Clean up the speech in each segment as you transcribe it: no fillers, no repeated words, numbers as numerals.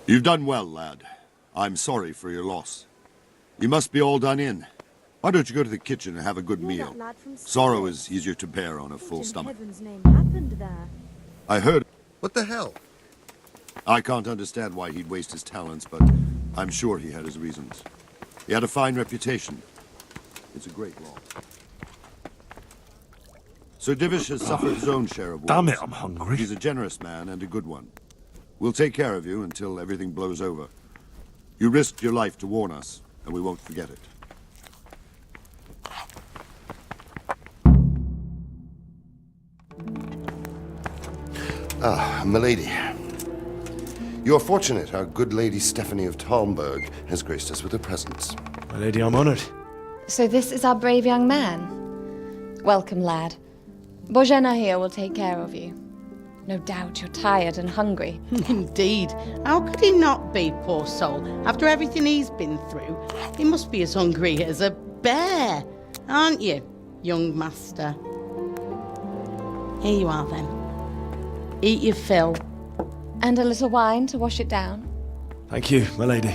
You've done well, lad. I'm sorry for your loss. You must be all done in. Why don't you go to the kitchen and have a good meal? Sorrow is easier to bear on a full stomach. Heaven's name happened there? I heard... What the hell? I can't understand why he'd waste his talents, but I'm sure he had his reasons. He had a fine reputation. It's a great loss. Sir Divish has suffered his own share of wounds. Damn it, I'm hungry. He's a generous man and a good one. We'll take care of you until everything blows over. You risked your life to warn us, and we won't forget it. Ah, milady. You are fortunate our good lady Stephanie of Talmberg has graced us with her presence. My lady, I'm honored. So this is our brave young man. Welcome, lad. Bojena here will take care of you. No doubt you're tired and hungry. Indeed. How could he not be, poor soul? After everything he's been through, he must be as hungry as a bear. Aren't you, young master? Here you are, then. Eat your fill. And a little wine to wash it down. Thank you, my lady.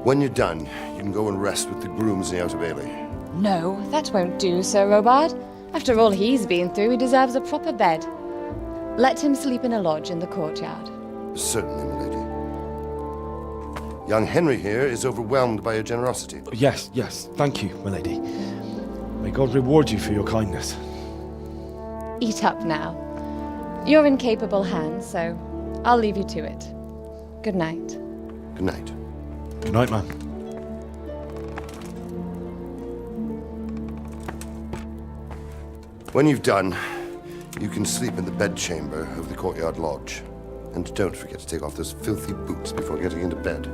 When you're done, you can go and rest with the grooms in the Outer Bailey. No, that won't do, Sir Robard. After all he's been through, he deserves a proper bed. Let him sleep in a lodge in the courtyard. Certainly, milady. Young Henry here is overwhelmed by your generosity. Yes, yes. Thank you, my lady. May God reward you for your kindness. Eat up now. You're in capable hands, so I'll leave you to it. Good night. Good night. Good night, man. When you've done, you can sleep in the bedchamber of the courtyard lodge. And don't forget to take off those filthy boots before getting into bed.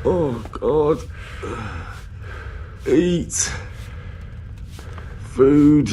Oh, God. Eat. Food.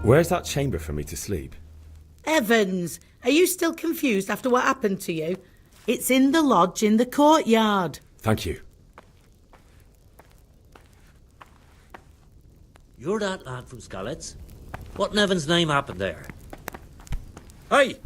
Where's that chamber for me to sleep? Evans, are you still confused after what happened to you? It's in the lodge in the courtyard. Thank you. You're that lad from Scarlett's? What in Evan's name happened there? Hey!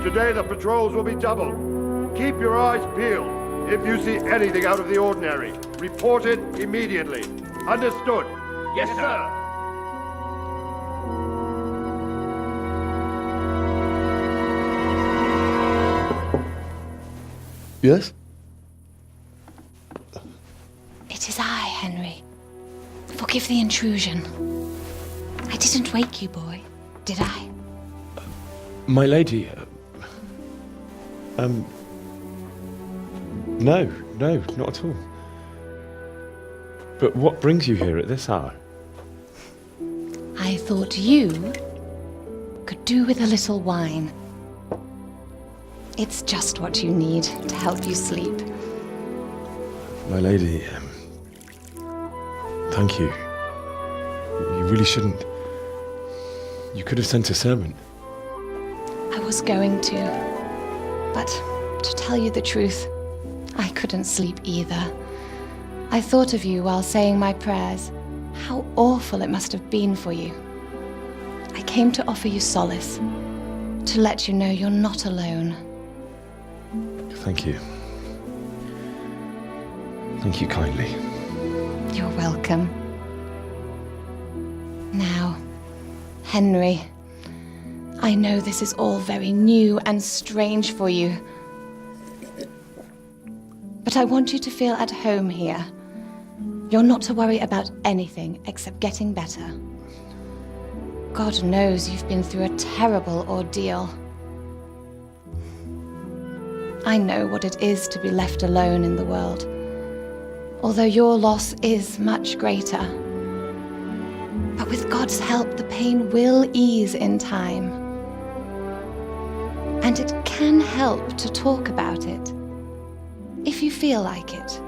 Today the patrols will be doubled. Keep your eyes peeled. If you see anything out of the ordinary, report it immediately. Understood? Yes, sir. Yes? It is I, Henry. Forgive the intrusion. I didn't wake you, boy, did I? My lady, no, not at all. But what brings you here at this hour? I thought you could do with a little wine. It's just what you need to help you sleep. My lady, thank you. You really shouldn't. You could have sent a servant. I was going to, but to tell you the truth, I couldn't sleep either. I thought of you while saying my prayers. How awful it must have been for you. I came to offer you solace, to let you know you're not alone. Thank you. Thank you kindly. You're welcome. Now, Henry, I know this is all very new and strange for you, but I want you to feel at home here. You're not to worry about anything except getting better. God knows you've been through a terrible ordeal. I know what it is to be left alone in the world, although your loss is much greater. But with God's help, the pain will ease in time. And it can help to talk about it, if you feel like it.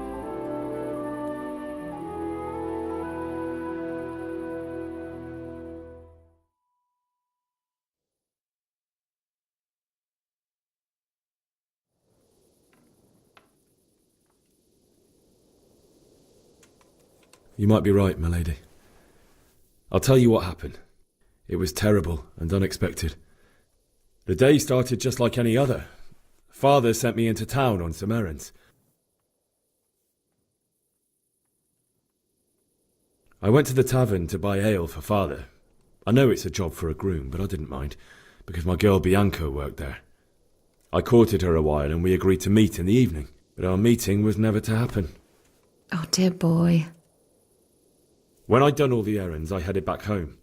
You might be right, my lady. I'll tell you what happened. It was terrible and unexpected. The day started just like any other. Father sent me into town on some errands. I went to the tavern to buy ale for Father. I know it's a job for a groom, but I didn't mind, because my girl Bianca worked there. I courted her a while and we agreed to meet in the evening, but our meeting was never to happen. Oh, dear boy. When I'd done all the errands, I headed back home.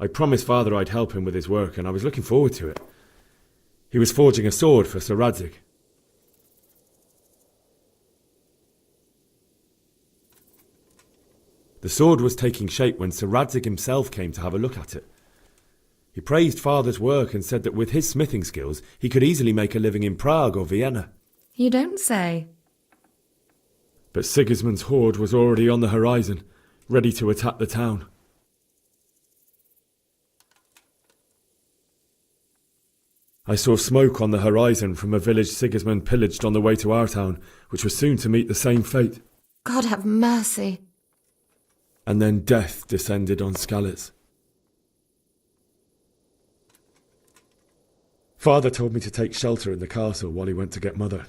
I promised Father I'd help him with his work, and I was looking forward to it. He was forging a sword for Sir Radzig. The sword was taking shape when Sir Radzig himself came to have a look at it. He praised Father's work and said that with his smithing skills, he could easily make a living in Prague or Vienna. You don't say. But Sigismund's horde was already on the horizon, ready to attack the town. I saw smoke on the horizon from a village Sigismund pillaged on the way to our town, which was soon to meet the same fate. God have mercy. And then death descended on Skalitz. Father told me to take shelter in the castle while he went to get Mother.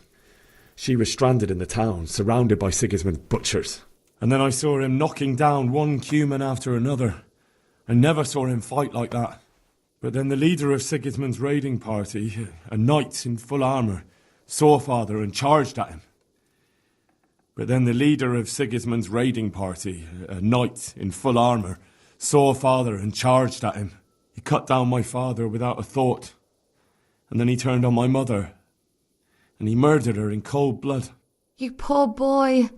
She was stranded in the town, surrounded by Sigismund's butchers. And then I saw him knocking down one Cuman after another. I never saw him fight like that. But then the leader of Sigismund's raiding party, a knight in full armour, saw Father and charged at him. But then the leader of Sigismund's raiding party, a knight in full armour, saw Father and charged at him. He cut down my father without a thought. And then he turned on my mother. And he murdered her in cold blood. You poor boy.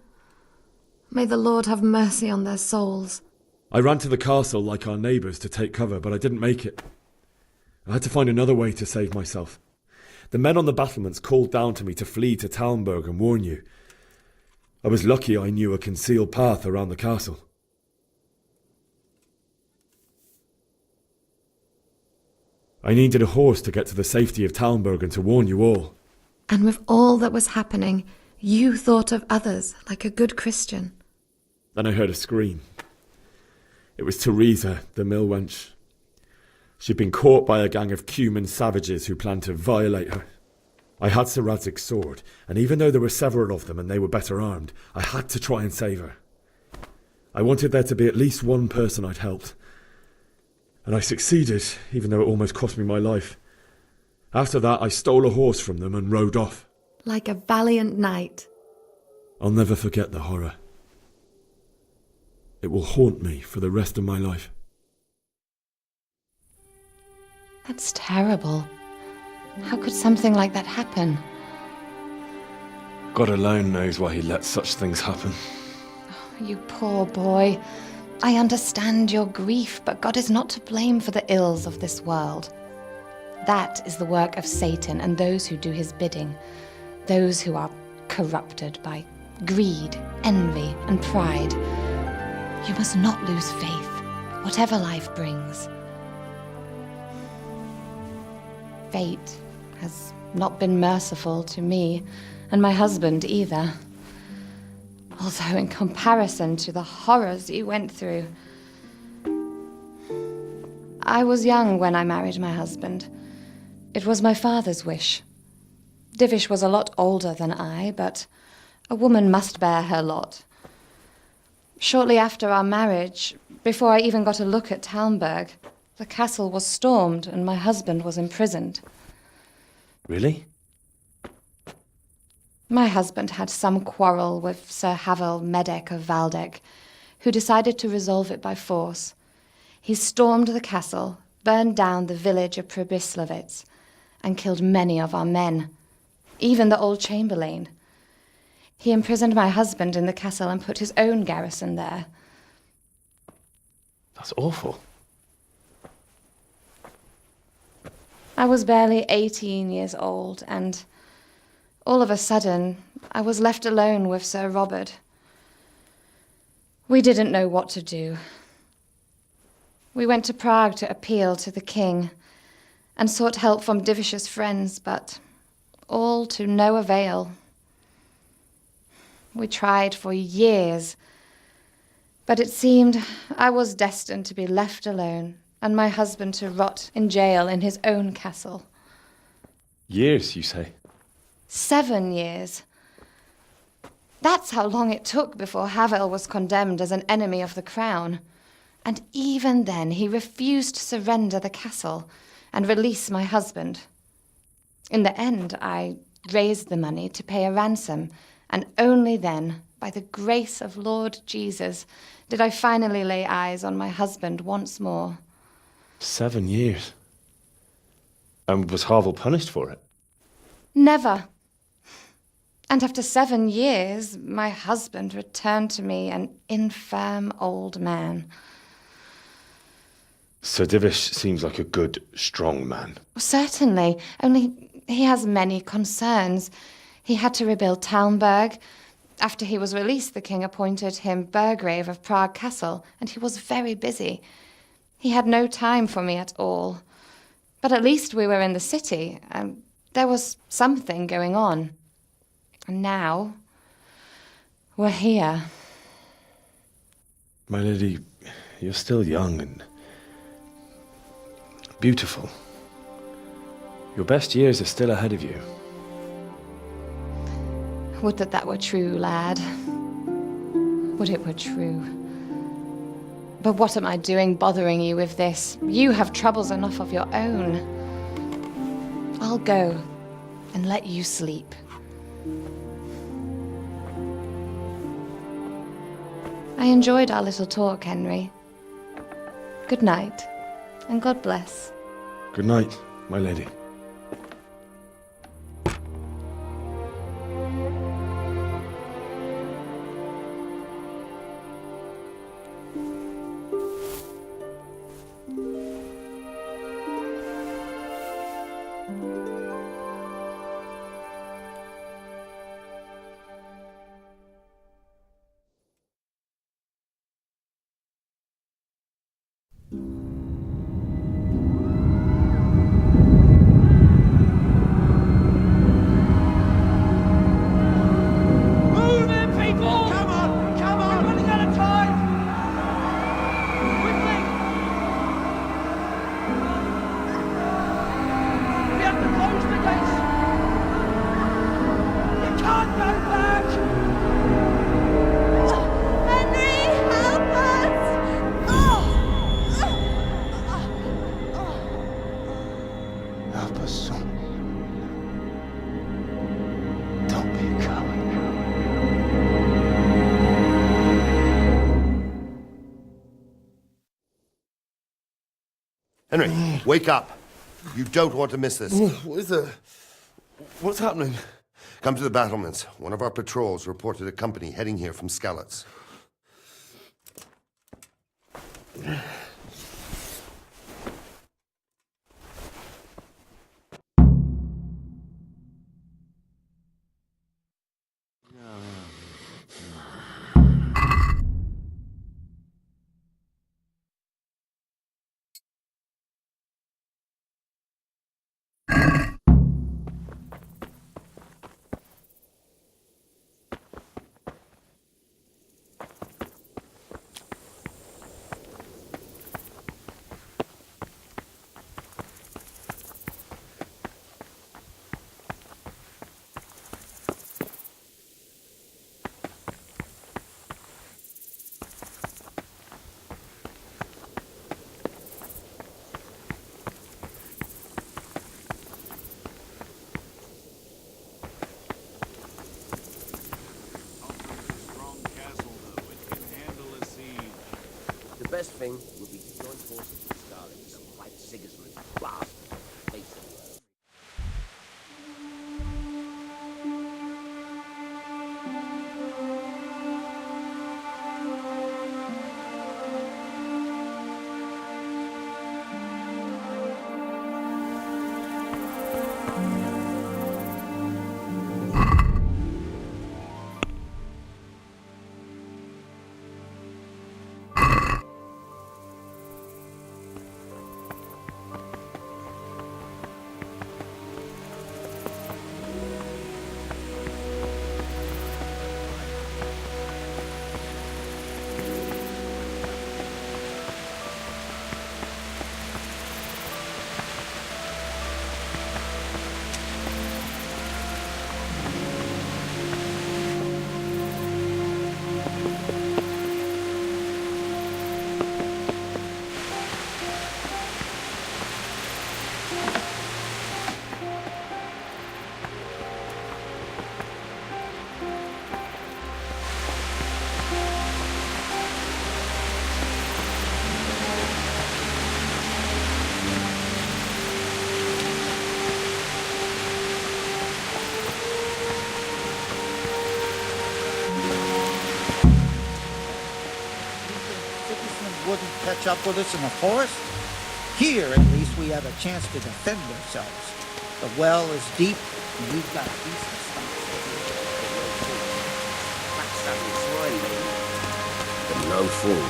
May the Lord have mercy on their souls. I ran to the castle like our neighbours to take cover, but I didn't make it. I had to find another way to save myself. The men on the battlements called down to me to flee to Talmberg and warn you. I was lucky I knew a concealed path around the castle. I needed a horse to get to the safety of Talmberg and to warn you all. And with all that was happening, you thought of others like a good Christian. Then I heard a scream. It was Teresa, the mill wench. She'd been caught by a gang of Cuman savages who planned to violate her. I had Sir Radzig's sword, and even though there were several of them and they were better armed, I had to try and save her. I wanted there to be at least one person I'd helped. And I succeeded, even though it almost cost me my life. After that, I stole a horse from them and rode off. Like a valiant knight. I'll never forget the horror. It will haunt me for the rest of my life. That's terrible. How could something like that happen? God alone knows why he lets such things happen. You poor boy. I understand your grief, but God is not to blame for the ills of this world. That is the work of Satan and those who do his bidding, those who are corrupted by greed, envy, and pride. You must not lose faith, whatever life brings. Fate has not been merciful to me, and my husband either. Although in comparison to the horrors you went through. I was young when I married my husband. It was my father's wish. Divish was a lot older than I, but a woman must bear her lot. Shortly after our marriage, before I even got a look at Talmberg, the castle was stormed and my husband was imprisoned. Really? My husband had some quarrel with Sir Havel Medek of Valdek, who decided to resolve it by force. He stormed the castle, burned down the village of Pribyslavitz, and killed many of our men, even the old chamberlain. He imprisoned my husband in the castle and put his own garrison there. That's awful. I was barely 18 years old, and all of a sudden, I was left alone with Sir Robert. We didn't know what to do. We went to Prague to appeal to the king and sought help from Divish's friends, but all to no avail. We tried for years, but it seemed I was destined to be left alone and my husband to rot in jail in his own castle. Years, you say? 7 years. That's how long it took before Havel was condemned as an enemy of the crown. And even then he refused to surrender the castle and release my husband. In the end, I raised the money to pay a ransom, and only then, by the grace of Lord Jesus, did I finally lay eyes on my husband once more. 7 years? And was Havel punished for it? Never. And after 7 years, my husband returned to me an infirm old man. Sir Divish seems like a good, strong man. Certainly, only he has many concerns. He had to rebuild Talmberg. After he was released, the king appointed him Burgrave of Prague Castle, and he was very busy. He had no time for me at all. But at least we were in the city, and there was something going on. And now, we're here. My lady, you're still young and beautiful. Your best years are still ahead of you. Would that were true, lad. Would it were true. But what am I doing bothering you with this? You have troubles enough of your own. I'll go and let you sleep. I enjoyed our little talk, Henry. Good night, and God bless. Good night, my lady. Help us, son. Don't be a coward. Henry, wake up. You don't want to miss this. What is it? What's happening? Come to the battlements. One of our patrols reported a company heading here from Skalitz. The best thing would be to join forces with Scarlett and fight Sigismund blast face of the earth. catch up with us in the forest? Here, at least, we have a chance to defend ourselves. The well is deep, and we've got decent stocks. But no fool.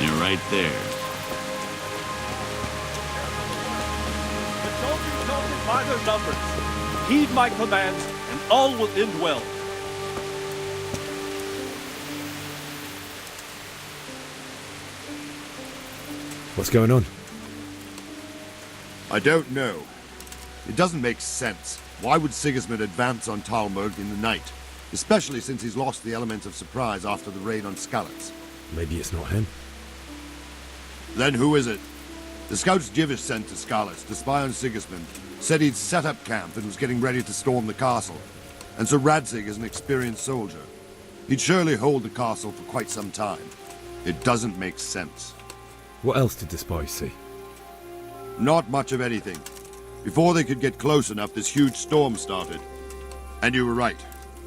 You're right there. The soldiers counted by their numbers. Heed my commands, and all will end well. What's going on? I don't know. It doesn't make sense. Why would Sigismund advance on Talmberg in the night? Especially since he's lost the element of surprise after the raid on Skalitz. Maybe it's not him. Then who is it? The scouts Jivish sent to Skalitz to spy on Sigismund said he'd set up camp and was getting ready to storm the castle. And Sir Radzig is an experienced soldier. He'd surely hold the castle for quite some time. It doesn't make sense. What else did the spies see? Not much of anything. Before they could get close enough, this huge storm started. And you were right.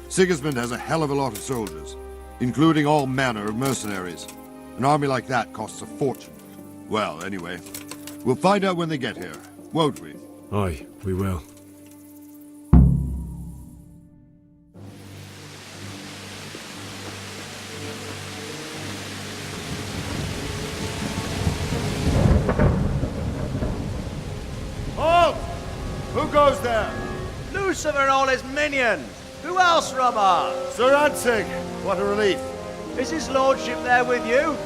Sigismund has a hell of a lot of soldiers, including all manner of mercenaries. An army like that costs a fortune. Well, anyway, we'll find out when they get here, won't we? Aye, we will. Halt! Who goes there? Lucifer and all his minions! Who else, Robert? Sir Radzig! What a relief. Is his lordship there with you?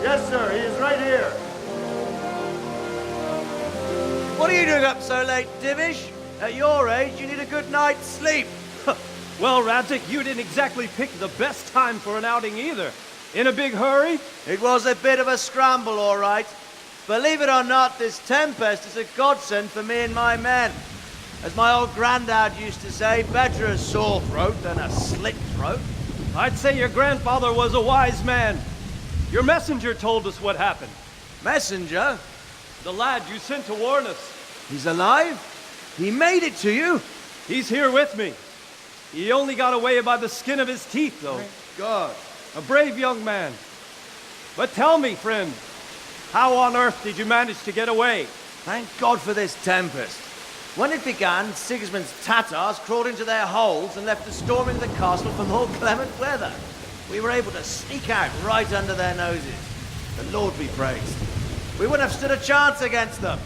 Yes, sir, he is right here. What are you doing up so late, Divish? At your age, you need a good night's sleep. Well, Radzig, you didn't exactly pick the best time for an outing either. In a big hurry? It was a bit of a scramble, all right. Believe it or not, this tempest is a godsend for me and my men. As my old granddad used to say, better a sore throat than a slit throat. I'd say your grandfather was a wise man. Your messenger told us what happened. Messenger? The lad you sent to warn us. He's alive? He made it to you? He's here with me. He only got away by the skin of his teeth, though. Thank God. A brave young man. But tell me, friend, how on earth did you manage to get away? Thank God for this tempest. When it began, Sigismund's Tatars crawled into their holes and left us storming the castle for more clement weather. We were able to sneak out right under their noses. The Lord be praised. We wouldn't have stood a chance against them.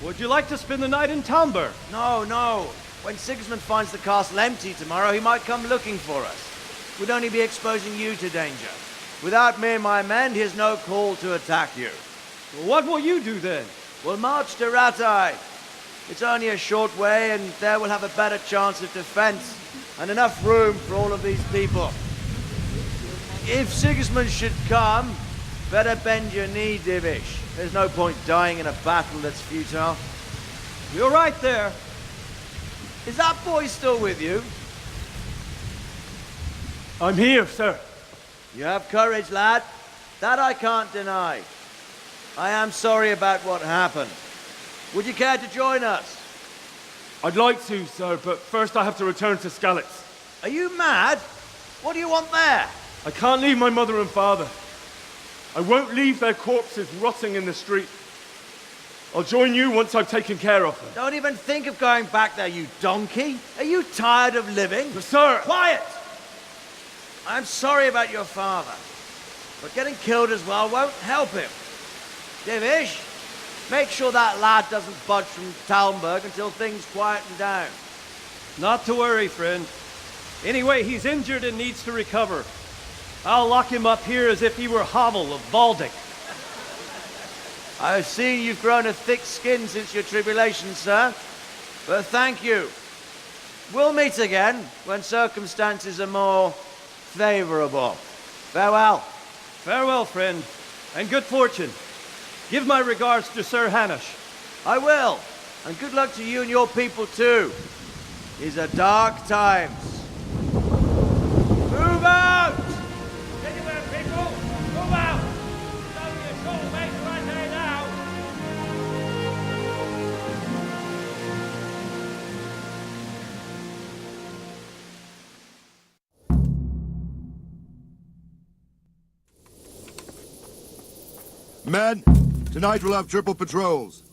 Would you like to spend the night in Talmberg? No, no. When Sigismund finds the castle empty tomorrow, he might come looking for us. We'd only be exposing you to danger. Without me and my men, he has no call to attack you. Well, what will you do then? We'll march to Ratai. It's only a short way, and there we'll have a better chance of defense and enough room for all of these people. If Sigismund should come, better bend your knee, Divish. There's no point dying in a battle that's futile. You're right there. Is that boy still with you? I'm here, sir. You have courage, lad. That I can't deny. I am sorry about what happened. Would you care to join us? I'd like to, sir, but first I have to return to Skalitz. Are you mad? What do you want there? I can't leave my mother and father. I won't leave their corpses rotting in the street. I'll join you once I've taken care of them. Don't even think of going back there, you donkey. Are you tired of living? But sir! Quiet! I'm sorry about your father, but getting killed as well won't help him. Divish, make sure that lad doesn't budge from Talmberg until things quieten down. Not to worry, friend. Anyway, he's injured and needs to recover. I'll lock him up here as if he were Havel of Baldic. I've seen you've grown a thick skin since your tribulation, sir. But thank you. We'll meet again when circumstances are more favorable. Farewell. Farewell, friend, and good fortune. Give my regards to Sir Hanush. I will. And good luck to you and your people, too. These are dark times. Move out! Anywhere, people! Move out! There's only a short way right there now. Men, tonight we'll have triple patrols.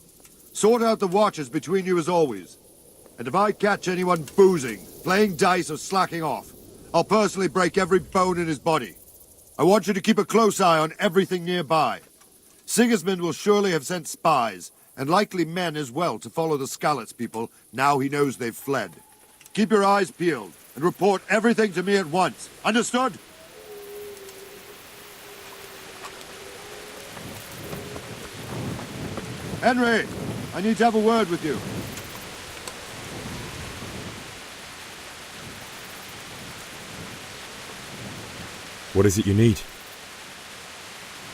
Sort out the watches between you as always. And if I catch anyone boozing, playing dice or slacking off, I'll personally break every bone in his body. I want you to keep a close eye on everything nearby. Sigismund will surely have sent spies, and likely men as well, to follow the Skalitz people now he knows they've fled. Keep your eyes peeled, and report everything to me at once. Understood? Henry, I need to have a word with you. What is it you need?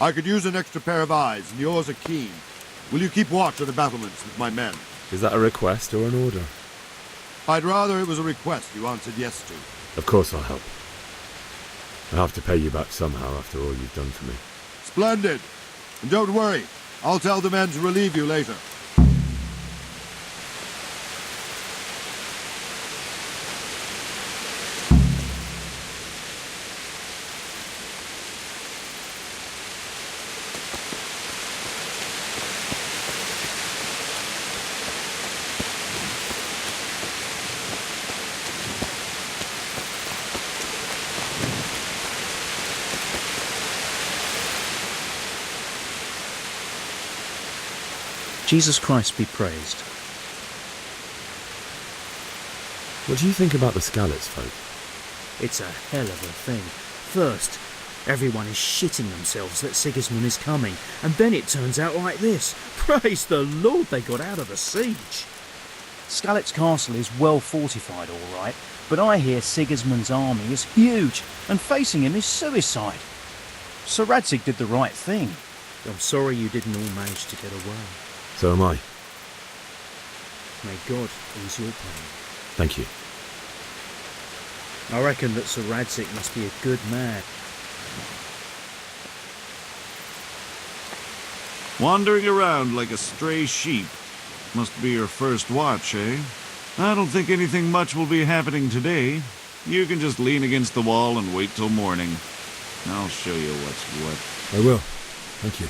I could use an extra pair of eyes, and yours are keen. Will you keep watch of the battlements with my men? Is that a request or an order? I'd rather it was a request you answered yes to. Of course I'll help. I have to pay you back somehow after all you've done for me. Splendid. And don't worry, I'll tell the men to relieve you later. Jesus Christ be praised. What do you think about the Skalitz folk? It's a hell of a thing. First, everyone is shitting themselves that Sigismund is coming, and then it turns out like this. Praise the Lord they got out of the siege. Skalitz Castle is well fortified, all right, but I hear Sigismund's army is huge, and facing him is suicide. Sir Radzig did the right thing. I'm sorry you didn't all manage to get away. So am I. May God ease your pain. Thank you. I reckon that Sir Radzig must be a good man. Wandering around like a stray sheep. Must be your first watch, eh? I don't think anything much will be happening today. You can just lean against the wall and wait till morning. I'll show you what's what. I will. Thank you.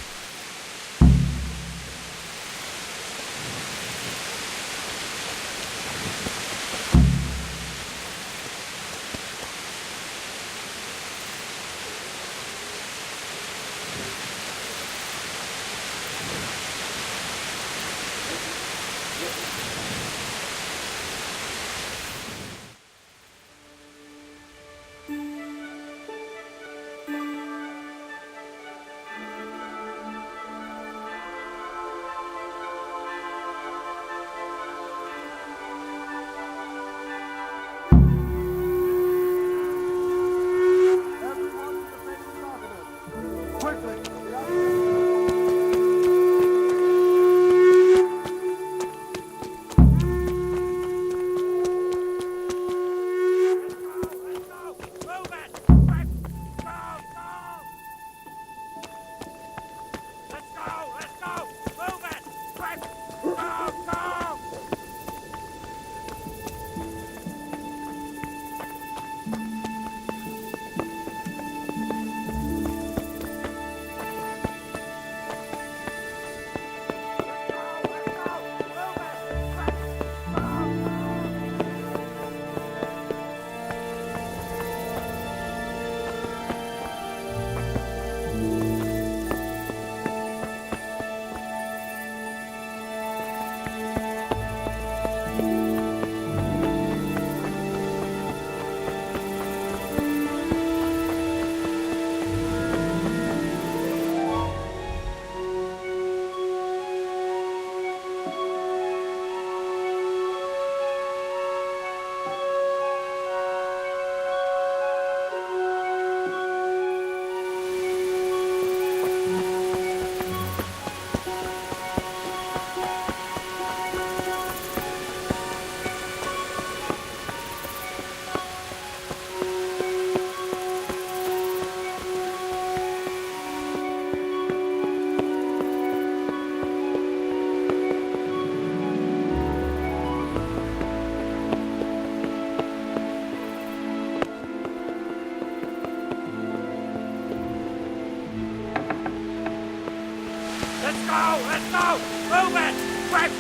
go! Let's go! Move it! Quick!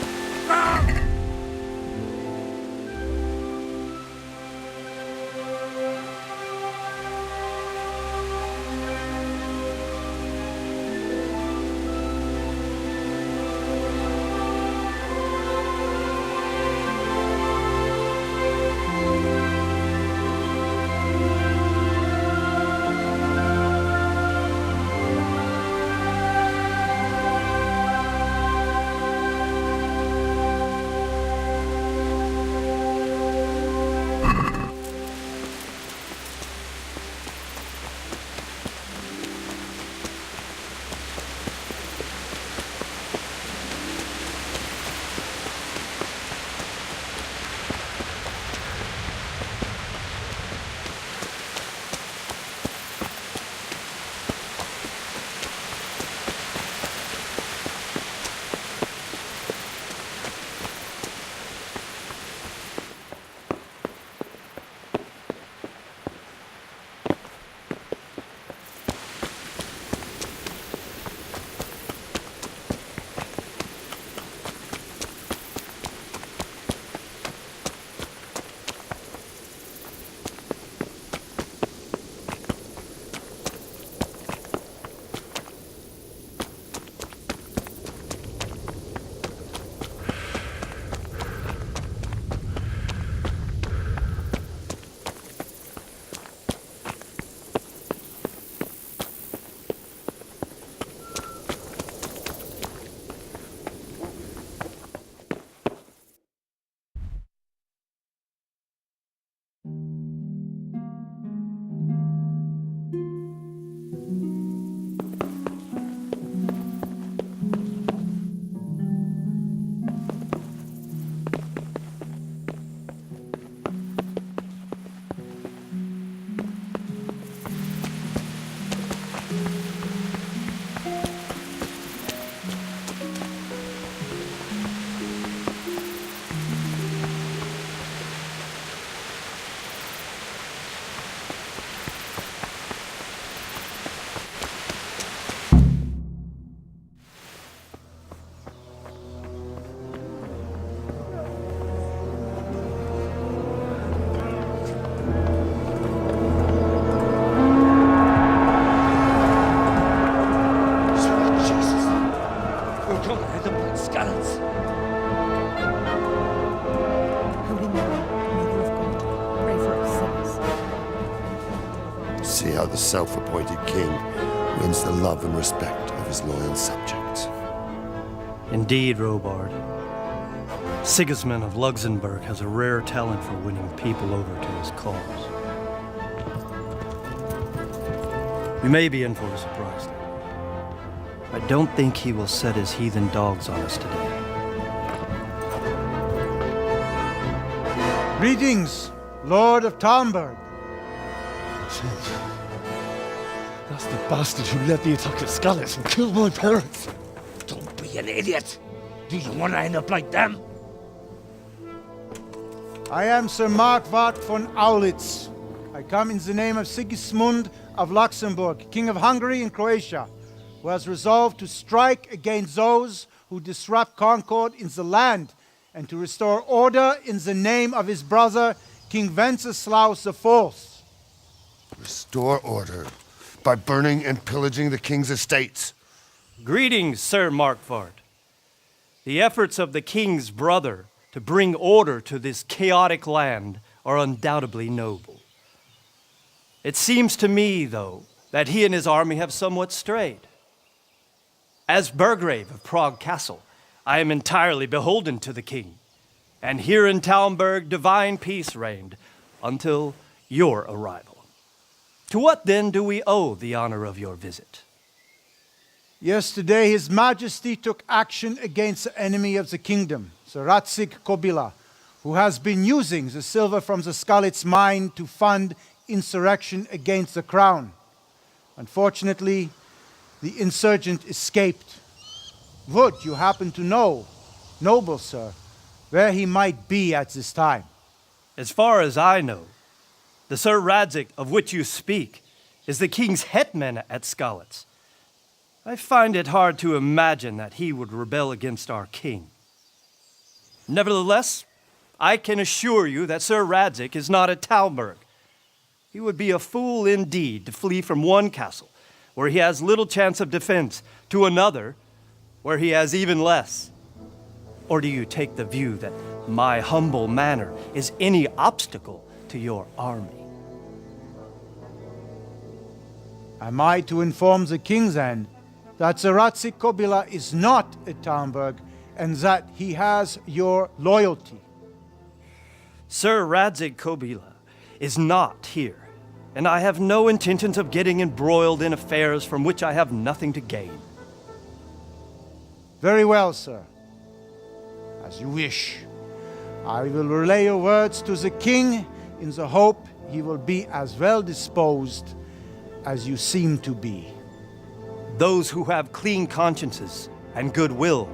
Go! See how the self-appointed king wins the love and respect of his loyal subjects. Indeed, Robard. Sigismund of Luxembourg has a rare talent for winning people over to his cause. We may be in for a surprise, though. I don't think he will set his heathen dogs on us today. Greetings, Lord of Talmberg. That's the bastard who led the attack at Skalitz and killed my parents. Don't be an idiot. Do you want to end up like them? I am Sir Markwart von Aulitz. I come in the name of Sigismund of Luxembourg, King of Hungary and Croatia, who has resolved to strike against those who disrupt concord in the land and to restore order in the name of his brother, King Wenceslaus IV. Restore order by burning and pillaging the king's estates. Greetings, Sir Markwart. The efforts of the king's brother to bring order to this chaotic land are undoubtedly noble. It seems to me, though, that he and his army have somewhat strayed. As Burgrave of Prague Castle, I am entirely beholden to the king, and here in Talmberg divine peace reigned until your arrival. To what then do we owe the honor of your visit? Yesterday, His Majesty took action against the enemy of the kingdom, Sir Radzig Kobyla, who has been using the silver from the Skalitz mine to fund insurrection against the crown. Unfortunately, the insurgent escaped. Would you happen to know, noble sir, where he might be at this time? As far as I know, the Sir Radzig of which you speak is the king's hetman at Skalitz. I find it hard to imagine that he would rebel against our king. Nevertheless, I can assure you that Sir Radzig is not at Talmberg. He would be a fool indeed to flee from one castle, where he has little chance of defense, to another, where he has even less. Or do you take the view that my humble manner is any obstacle to your army? Am I to inform the king then that Sir Radzig Kobyla is not at Talmberg and that he has your loyalty? Sir Radzig Kobyla is not here, and I have no intentions of getting embroiled in affairs from which I have nothing to gain. Very well, sir. As you wish. I will relay your words to the king in the hope he will be as well disposed as you seem to be. Those who have clean consciences and goodwill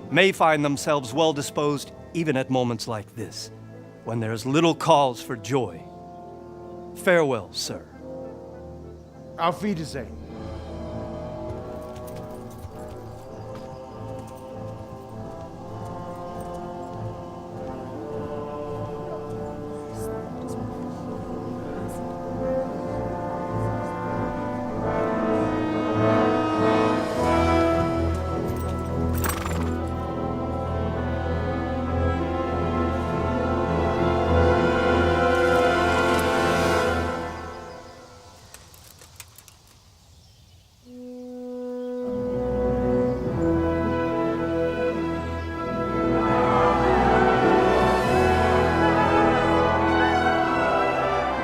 may find themselves well disposed even at moments like this, when there is little cause for joy. Farewell, sir. Auf Wiedersehen.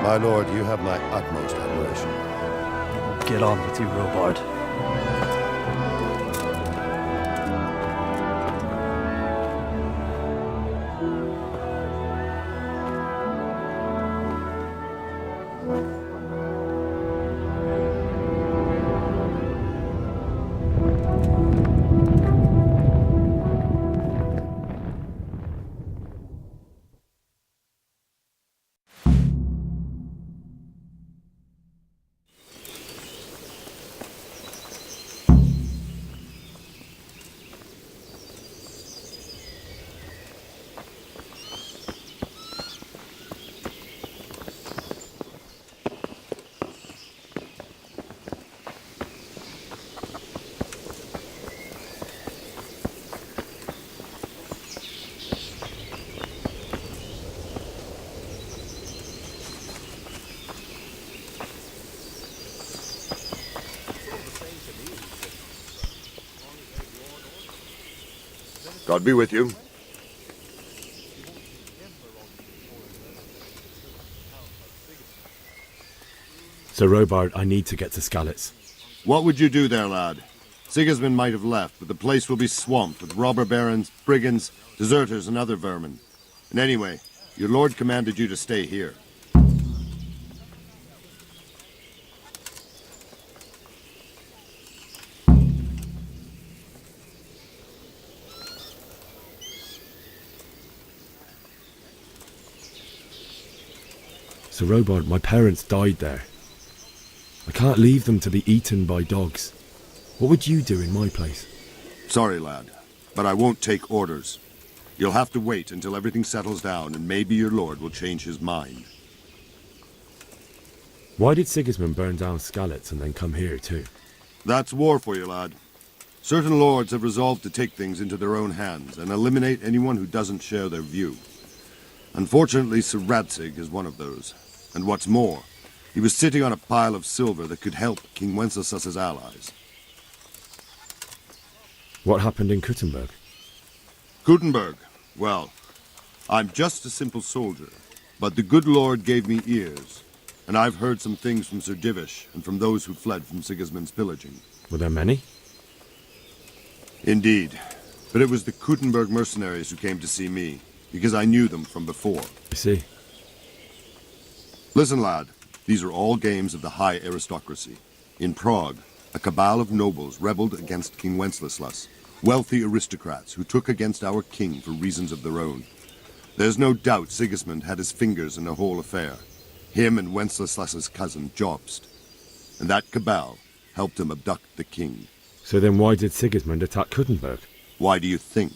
My lord, you have my utmost admiration. Get on with you, Robard. God be with you. Sir Robard, I need to get to Skalitz. What would you do there, lad? Sigismund might have left, but the place will be swamped with robber barons, brigands, deserters, and other vermin. And anyway, your lord commanded you to stay here. Sir Robard, my parents died there. I can't leave them to be eaten by dogs. What would you do in my place? Sorry, lad, but I won't take orders. You'll have to wait until everything settles down, and maybe your lord will change his mind. Why did Sigismund burn down Skalitz and then come here too? That's war for you, lad. Certain lords have resolved to take things into their own hands and eliminate anyone who doesn't share their view. Unfortunately, Sir Radzig is one of those. And what's more, he was sitting on a pile of silver that could help King Wenceslas's allies. What happened in Kuttenberg? Kuttenberg? Well, I'm just a simple soldier, but the good Lord gave me ears, and I've heard some things from Sir Divish and from those who fled from Sigismund's pillaging. Were there many? Indeed, but it was the Kuttenberg mercenaries who came to see me, because I knew them from before. I see. Listen, lad, these are all games of the high aristocracy. In Prague, a cabal of nobles rebelled against King Wenceslas, wealthy aristocrats who took against our king for reasons of their own. There's no doubt Sigismund had his fingers in the whole affair, him and Wenceslas's cousin Jobst. And that cabal helped him abduct the king. So then why did Sigismund attack Kuttenberg? Why do you think?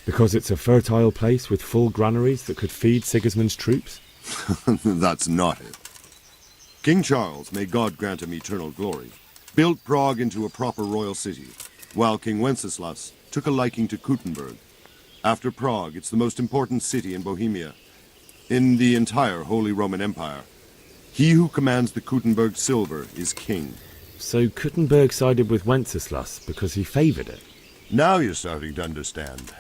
Because it's a fertile place with full granaries that could feed Sigismund's troops? That's not it. King Charles, may God grant him eternal glory, built Prague into a proper royal city, while King Wenceslas took a liking to Kuttenberg. After Prague, it's the most important city in Bohemia, in the entire Holy Roman Empire. He who commands the Kuttenberg silver is king. So Kuttenberg sided with Wenceslas because he favoured it? Now you're starting to understand.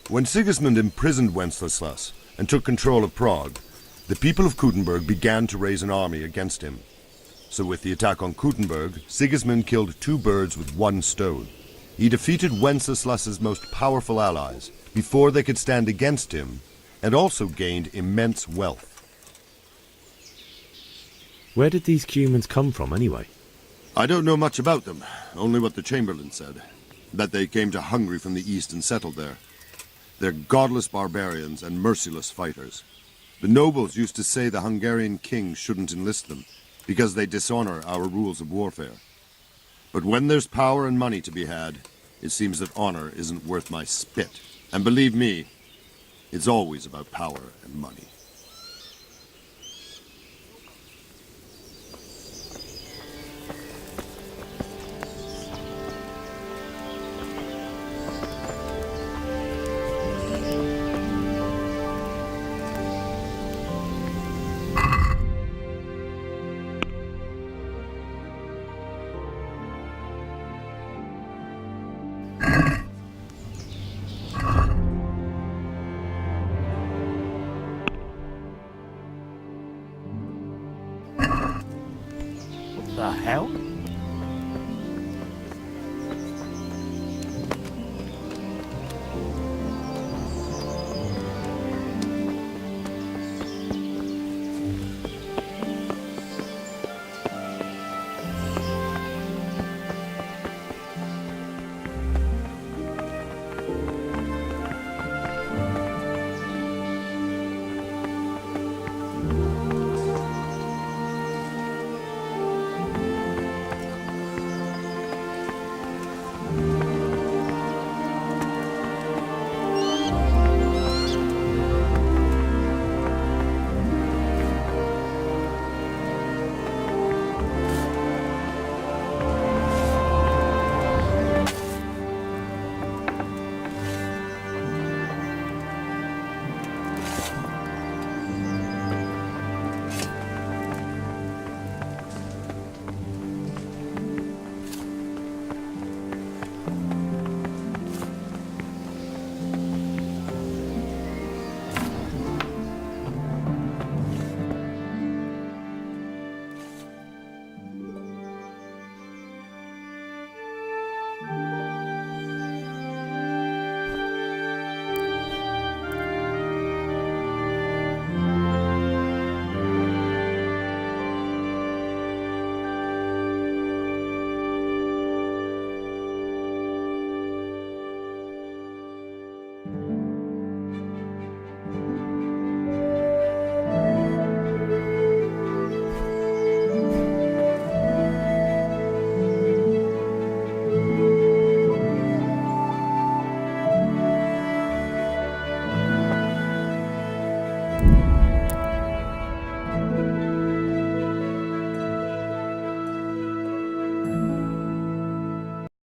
When Sigismund imprisoned Wenceslas and took control of Prague, the people of Kuttenberg began to raise an army against him. So with the attack on Kuttenberg, Sigismund killed 2 birds with 1 stone. He defeated Wenceslas's most powerful allies before they could stand against him, and also gained immense wealth. Where did these Cumans come from anyway? I don't know much about them, only what the Chamberlain said, that they came to Hungary from the east and settled there. They're godless barbarians and merciless fighters. The nobles used to say the Hungarian king shouldn't enlist them, because they dishonor our rules of warfare. But when there's power and money to be had, it seems that honor isn't worth my spit. And believe me, it's always about power and money. The hell?